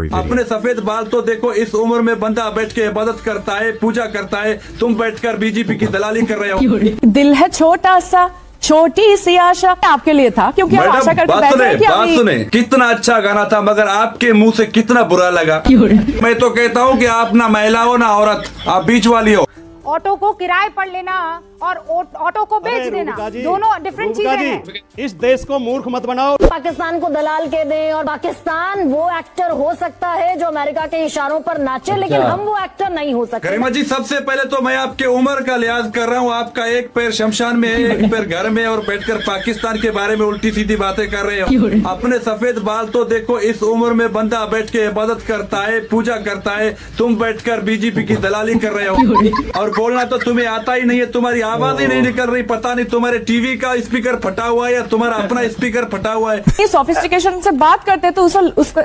अपने सफेद बाल तो देखो, इस उम्र में बंदा बैठ के इबादत करता है, पूजा करता है, तुम बैठकर बीजेपी की दलाली कर रहे हो। दिल है छोटा सा, छोटी सी आशा आपके लिए था, क्योंकि आप आशा करके बैठे हैं कि बात सुने, कितना अच्छा गाना था, मगर आपके मुंह से कितना बुरा लगा। मैं तो कहता हूँ कि आप ना महिला हो ना औरत, आप बीच वाली हो। ऑटो को किराए पर लेना और ऑटो को बेच देना दोनों डिफरेंट चीजें हैं। इस देश को मूर्ख मत बनाओ। पाकिस्तान को दलाल कह दें और पाकिस्तान वो एक्टर हो सकता है जो अमेरिका के इशारों पर नाचे, लेकिन हम वो एक्टर नहीं हो सकते। करीमा जी, सबसे पहले तो मैं आपके उम्र का लिहाज कर रहा हूँ। आपका एक पैर शमशान में है, एक पैर घर में, और बैठकर पाकिस्तान के बारे में उल्टी सीधी बातें कर रहे हो। अपने सफेद बाल तो देखो, इस उम्र में बंदा बैठ के इबादत करता है, पूजा करता है, तुम बैठकर बीजेपी की दलाली कर रहे हो। और बोलना तो तुम्हें आता ही नहीं है, तुम्हारी आवाज ही नहीं निकल रही। पता नहीं तुम्हारे टीवी का स्पीकर फटा हुआ है या तुम्हारा अपना स्पीकर फटा हुआ है। सोफिस्टिकेशन से बात करते हैं तो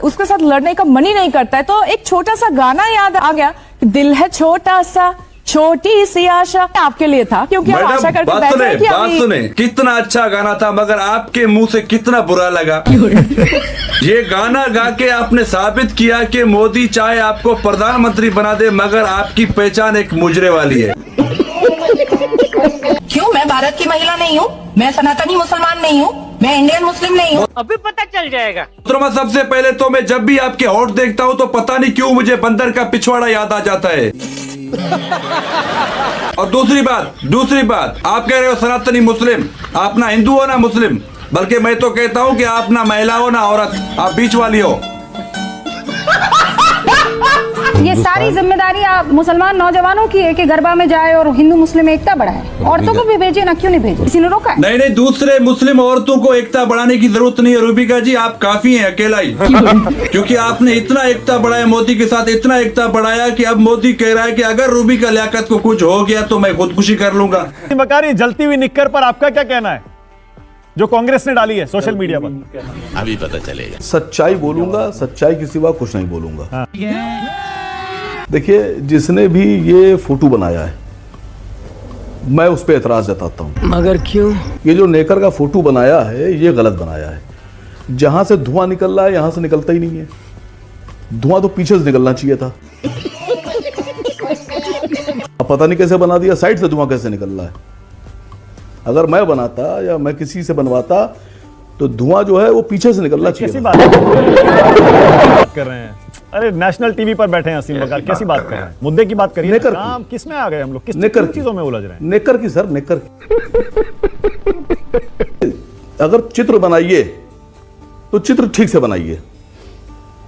उसके साथ लड़ने का मन ही नहीं करता है। तो एक छोटा सा गाना याद आ गया, दिल है छोटा सा, छोटी सी आशा आपके लिए था, क्योंकि आप आशा करके बैठे हैं कि बात सुने, कितना अच्छा गाना था, मगर आपके मुंह से कितना बुरा लगा। ये गाना गा के आपने साबित किया कि मोदी चाहे आपको प्रधानमंत्री बना दे, मगर आपकी पहचान एक मुजरे वाली है। क्यों? मैं भारत की महिला नहीं हूँ, मैं सनातनी मुसलमान नहीं हूँ, मैं इंडियन मुस्लिम नहीं हूँ। अभी पता चल जाएगा। सबसे पहले तो मैं जब भी आपके होठ देखता हूँ तो पता नहीं क्यों मुझे बंदर का पिछवाड़ा याद आ जाता है। और दूसरी बात, आप कह रहे हो सनातनी मुस्लिम, आप ना हिंदू हो ना मुस्लिम, बल्कि मैं तो कहता हूँ कि आप ना महिला हो ना औरत, आप बीच वाली हो। ये सारी जिम्मेदारी आप मुसलमान नौजवानों की है कि गरबा में जाए और हिंदू मुस्लिम एकता बढ़ाए। औरतों को भी भेजे ना, क्यों नहीं भेजे? किसी ने रोका है? नहीं, दूसरे मुस्लिम औरतों को एकता बढ़ाने की जरूरत नहीं है रूबिका जी, आप काफी हैं अकेला ही। क्योंकि आपने इतना एकता बढ़ाया मोदी के साथ, इतना एकता बढ़ाया कि अब मोदी कह रहा है कि अगर रूबिका लियाकत को कुछ हो गया तो मैं खुदकुशी कर लूंगा। बकारी जलती हुई निक्कर पर आपका क्या कहना है, जो कांग्रेस ने डाली है सोशल मीडिया पर? अभी पता चलेगा। सच्चाई बोलूंगा, सच्चाई के सिवा कुछ नहीं बोलूंगा। देखिए, जिसने भी ये फोटो बनाया है, मैं उस पर एतराज जताता हूं। मगर क्यों? ये जो नेकर का फोटो बनाया है, ये गलत बनाया है। जहां से धुआं निकल रहा है, यहां से निकलता ही नहीं है। धुआं तो पीछे से निकलना चाहिए था। अब पता नहीं कैसे बना दिया, साइड से धुआं कैसे निकल रहा है। अगर मैं बनाता या मैं किसी से बनवाता तो धुआं जो है वो पीछे से निकलना चाहिए। कैसी बात कर रहे हैं? अरे नेशनल टीवी पर बैठे हैं असीम बकार, कैसी बात कर रहे हैं? मुद्दे की बात करिए। नेकर काम किस में आ गए हम लोग? किस चीजों में उलझ रहे हैं? नेकर की सर, नेकर अगर चित्र बनाइए तो चित्र ठीक से बनाइए,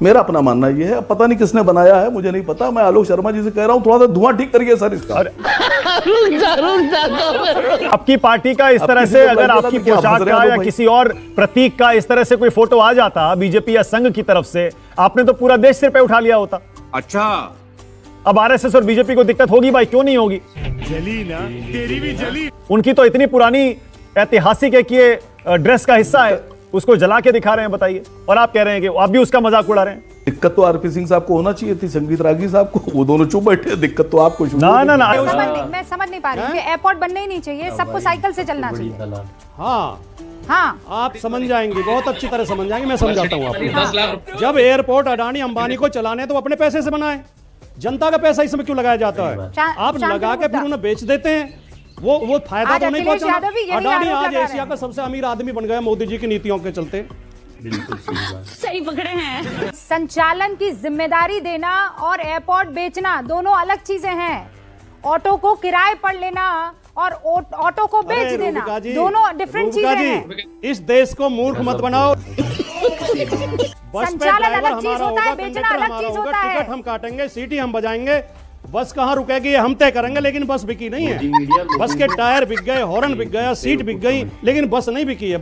मेरा अपना मानना यह है। पता नहीं किसने बनाया है, मुझे नहीं पता। मैं आलोक शर्मा जी से कह रहा हूं, थोड़ा सा धुआं ठीक करिए सर इसका। आपकी पार्टी का इस तरह से, अगर आपकी पोशाक का या किसी और प्रतीक का इस तरह से कोई फोटो आ जाता बीजेपी या संघ की तरफ से, आपने तो पूरा देश सिर पे उठा लिया होता। अच्छा, अब आरएसएस और बीजेपी को दिक्कत होगी भाई, क्यों नहीं होगी? जली ना, तेरी भी जली। उनकी तो इतनी पुरानी ऐतिहासिक है कि ये ड्रेस का हिस्सा है, उसको जला के दिखा रहे हैं, बताइए। और आप कह रहे हैं कि आप भी उसका मजाक उड़ा रहे हैं। दिक्कत तो आरपी सिंह साहब को होना चाहिए थी, संगीत रागी साहब को, वो दोनों चुप बैठे। दिक्कत तो आपको। ना मैं समझ नहीं पा रही हूँ। एयरपोर्ट बनने ही नहीं चाहिए, सबको साइकिल से चलना चाहिए। हाँ, आप समझ जाएंगे, बहुत अच्छी तरह समझ जाएंगे। मैं समझाता हूँ आपको। जब एयरपोर्ट अडानी अंबानी को चलाने तो अपने पैसे से बनाए, जनता का पैसा इसमें क्यों लगाया जाता है? आप लगा के फिर उन्हें बेच देते हैं। वो फायदा तो नहीं पहुंचा। अडानी आज एशिया का सबसे अमीर आदमी बन गया मोदी जी की नीतियों के चलते। बिल्कुल सही पकड़े हैं। संचालन की जिम्मेदारी देना और एयरपोर्ट बेचना दोनों अलग चीजें हैं। ऑटो को किराए पर लेना और ऑटो को बेच देना दोनों डिफरेंट चीजें हैं। इस देश को मूर्ख मत बनाओ। संचालन अलग चीज होता है, बेचना अलग चीज होता है। टिकट हम काटेंगे, सीटी हम बजाएंगे, बस कहाँ रुकेगी ये हम तय करेंगे, लेकिन बस बिकी नहीं है। बस के टायर बिक गए, हॉर्न बिक गया, सीट बिक गई, लेकिन बस नहीं बिकी है।